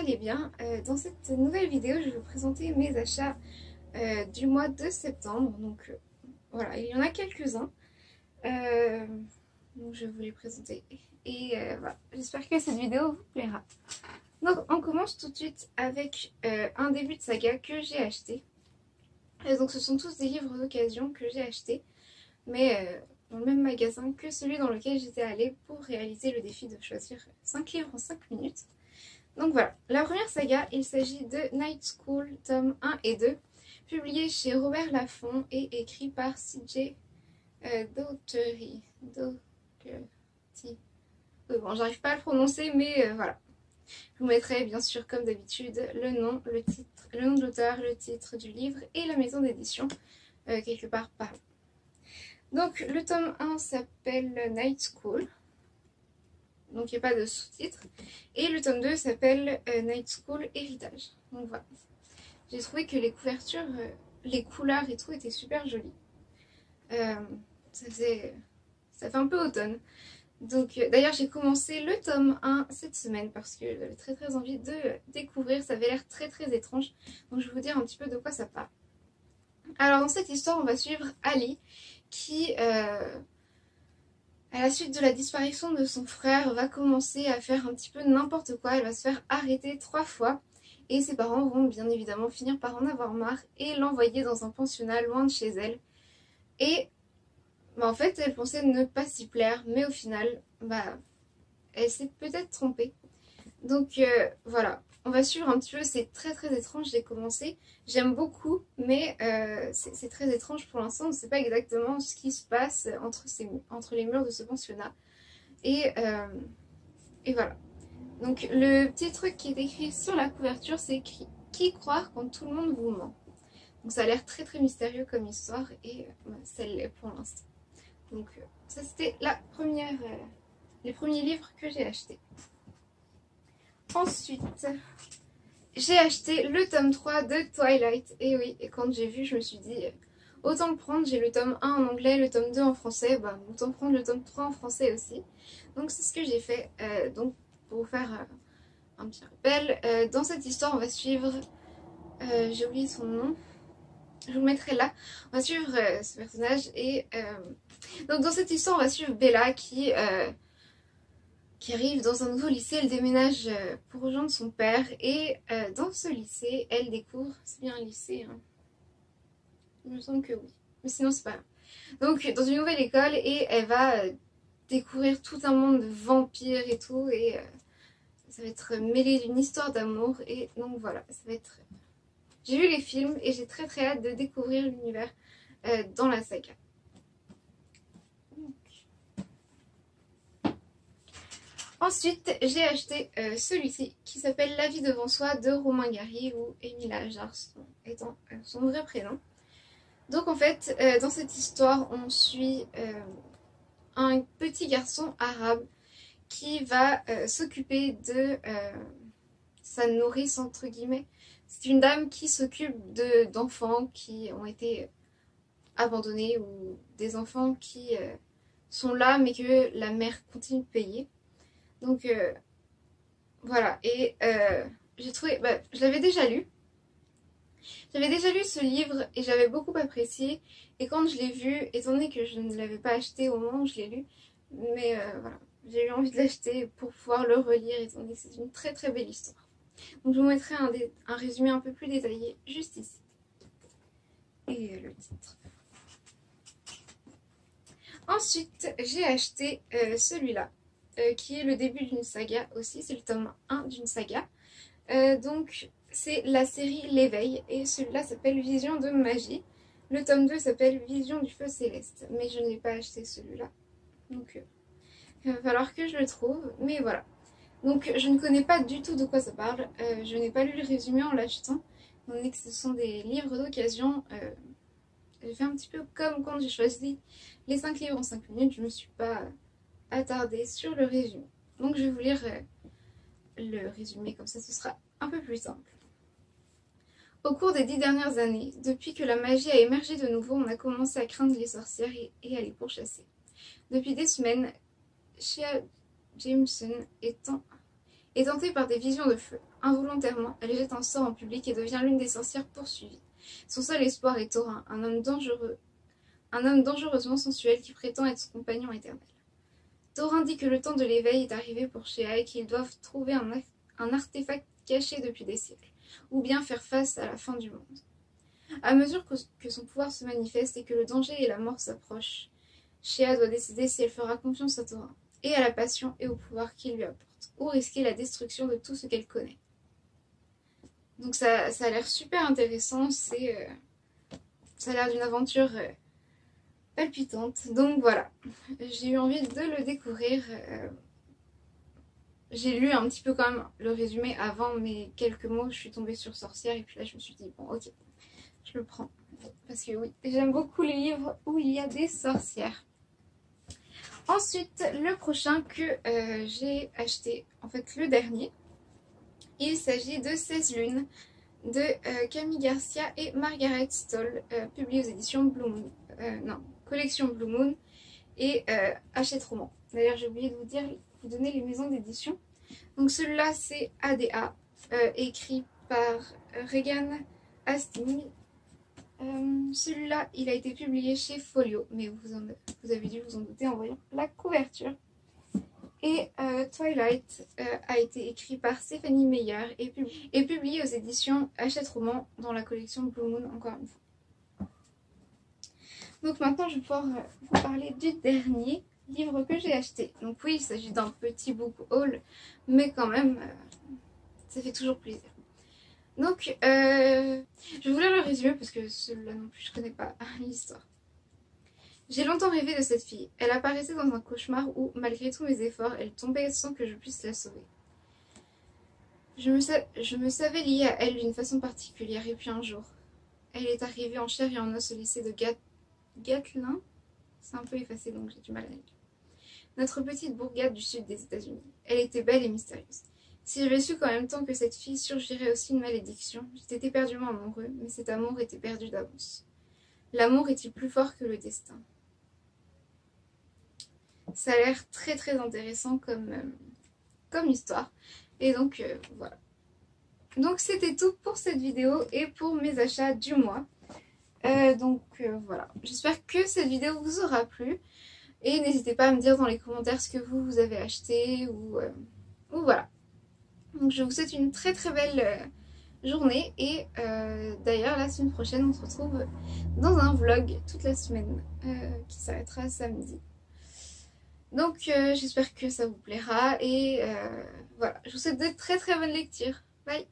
allez bien. Dans cette nouvelle vidéo, je vais vous présenter mes achats du mois de septembre. Donc voilà, il y en a quelques-uns. Euh, donc je vais vous les présenter. Et voilà, j'espère que cette vidéo vous plaira. Donc on commence tout de suite avec un début de saga que j'ai acheté. Et donc ce sont tous des livres d'occasion que j'ai achetés, mais dans le même magasin que celui dans lequel j'étais allée pour réaliser le défi de choisir 5 livres en 5 minutes. Donc voilà, la première saga, il s'agit de Night School, tome 1 et 2, publié chez Robert Laffont et écrit par C.J. Dougherty. Bon, j'arrive pas à le prononcer, mais voilà. Je vous mettrai bien sûr, comme d'habitude, le nom, le titre, le nom de l'auteur, le titre du livre et la maison d'édition, quelque part par là. Donc, le tome 1 s'appelle Night School. Donc, il n'y a pas de sous-titre. Et le tome 2 s'appelle Night School Héritage. Donc, voilà. J'ai trouvé que les couvertures, les couleurs et tout étaient super jolies. Ça fait un peu automne. Donc, d'ailleurs, j'ai commencé le tome 1 cette semaine parce que j'avais très envie de découvrir. Ça avait l'air très étrange. Donc, je vais vous dire un petit peu de quoi ça parle. Alors, dans cette histoire, on va suivre Ali qui, à la suite de la disparition de son frère, va commencer à faire un petit peu n'importe quoi. Elle va se faire arrêter 3 fois. Et ses parents vont bien évidemment finir par en avoir marre et l'envoyer dans un pensionnat loin de chez elle. Et en fait, elle pensait ne pas s'y plaire, mais au final, elle s'est peut-être trompée. Donc voilà, on va suivre un petit peu, c'est très étrange, j'ai commencé. J'aime beaucoup, mais c'est très étrange pour l'instant, on ne sait pas exactement ce qui se passe entre les murs de ce pensionnat. Et voilà. Donc le petit truc qui est écrit sur la couverture, c'est écrit « Qui croire quand tout le monde vous ment ?» Donc ça a l'air très mystérieux comme histoire, et ça l'est pour l'instant. Donc ça c'était les premiers livres que j'ai achetés. Ensuite, j'ai acheté le tome 3 de Twilight. Et oui, et quand j'ai vu, je me suis dit, autant le prendre, j'ai le tome 1 en anglais, le tome 2 en français, autant prendre le tome 3 en français aussi. Donc c'est ce que j'ai fait. Donc pour vous faire un petit rappel, dans cette histoire, on va suivre, j'ai oublié son nom, je vous le mettrai là, on va suivre ce personnage. Et donc dans cette histoire, on va suivre Bella qui arrive dans un nouveau lycée. Elle déménage pour rejoindre son père, et dans ce lycée, elle découvre, c'est bien un lycée, hein, il me semble que oui, mais sinon c'est pas grave. Donc dans une nouvelle école, et elle va découvrir tout un monde de vampires et tout, et ça va être mêlé d'une histoire d'amour. Et donc voilà, ça va être... J'ai vu les films et j'ai très hâte de découvrir l'univers dans la saga. Ensuite, j'ai acheté celui-ci qui s'appelle La vie devant soi de Romain Gary, ou Émile Ajar étant son vrai prénom. Donc en fait, dans cette histoire, on suit un petit garçon arabe qui va s'occuper de sa nourrice, entre guillemets. C'est une dame qui s'occupe d'enfants qui ont été abandonnés, ou des enfants qui sont là mais que la mère continue de payer. Donc voilà, et j'ai trouvé, je l'avais déjà lu. J'avais déjà lu ce livre et j'avais beaucoup apprécié. Et quand je l'ai vu, étant donné que je ne l'avais pas acheté au moment où je l'ai lu, mais voilà, j'ai eu envie de l'acheter pour pouvoir le relire, étant donné que c'est une très belle histoire. Donc je vous mettrai un résumé un peu plus détaillé juste ici. Et le titre. Ensuite, j'ai acheté celui-là. Qui est le début d'une saga aussi, c'est le tome 1 d'une saga. Donc c'est la série L'éveil, et celui-là s'appelle Vision de magie. Le tome 2 s'appelle Vision du feu céleste, mais je n'ai pas acheté celui-là. Donc il va falloir que je le trouve, mais voilà. Donc je ne connais pas du tout de quoi ça parle, je n'ai pas lu le résumé en l'achetant, étant donné que ce sont des livres d'occasion. J'ai fait un petit peu comme quand j'ai choisi les 5 livres en 5 minutes, je ne me suis pas attardée sur le résumé. Donc je vais vous lire le résumé, comme ça ce sera un peu plus simple. Au cours des 10 dernières années, depuis que la magie a émergé de nouveau, on a commencé à craindre les sorcières et à les pourchasser. Depuis des semaines, Shea Jameson est tentée par des visions de feu. Involontairement, elle jette un sort en public et devient l'une des sorcières poursuivies. Son seul espoir est Thorin, un homme dangereusement sensuel qui prétend être son compagnon éternel. Thorin dit que le temps de l'éveil est arrivé pour Shea et qu'ils doivent trouver un artefact caché depuis des siècles, ou bien faire face à la fin du monde. À mesure que son pouvoir se manifeste et que le danger et la mort s'approchent, Shea doit décider si elle fera confiance à Thorin, et à la passion et au pouvoir qu'il lui apporte, ou risquer la destruction de tout ce qu'elle connaît. Donc ça a l'air super intéressant, ça a l'air d'une aventure palpitante. Donc voilà, j'ai eu envie de le découvrir. J'ai lu un petit peu quand même le résumé avant mes quelques mots, je suis tombée sur Sorcière et puis là je me suis dit bon ok, je le prends. Parce que oui, j'aime beaucoup les livres où il y a des sorcières. Ensuite, le prochain que j'ai acheté, en fait le dernier, il s'agit de 16 lunes de Camille Garcia et Margaret Stoll, publié aux éditions Blue Moon, collection Blue Moon et Hachette Roman. D'ailleurs j'ai oublié de vous donner les maisons d'édition. Donc celui-là c'est ADA, écrit par Regan Hastings. Celui-là il a été publié chez Folio, mais vous avez dû vous en douter en voyant la couverture. Et Twilight a été écrit par Stéphanie Meyer et publié aux éditions Hachette Roman dans la collection Blue Moon encore une fois. Donc maintenant je vais pouvoir vous parler du dernier livre que j'ai acheté. Donc oui, il s'agit d'un petit book haul, mais quand même ça fait toujours plaisir. Donc je vais vous lire le résumé parce que celui-là non plus je connais pas l'histoire. J'ai longtemps rêvé de cette fille. Elle apparaissait dans un cauchemar où, malgré tous mes efforts, elle tombait sans que je puisse la sauver. Je me savais liée à elle d'une façon particulière, et puis un jour, elle est arrivée en chair et en os au lycée de Gatlin. C'est un peu effacé donc j'ai du mal à lire. Notre petite bourgade du sud des États-Unis. Elle était belle et mystérieuse. Si j'avais su qu'en même temps que cette fille surgirait aussi une malédiction, j'étais éperdument amoureux, mais cet amour était perdu d'avance. L'amour est-il plus fort que le destin ? Ça a l'air très très intéressant comme histoire. Et donc voilà. Donc c'était tout pour cette vidéo et pour mes achats du mois. Voilà. J'espère que cette vidéo vous aura plu. Et n'hésitez pas à me dire dans les commentaires ce que vous avez acheté ou voilà. Donc je vous souhaite une très très belle journée. Et d'ailleurs la semaine prochaine on se retrouve dans un vlog toute la semaine qui s'arrêtera samedi. Donc j'espère que ça vous plaira et voilà, je vous souhaite de très très bonnes lectures. Bye!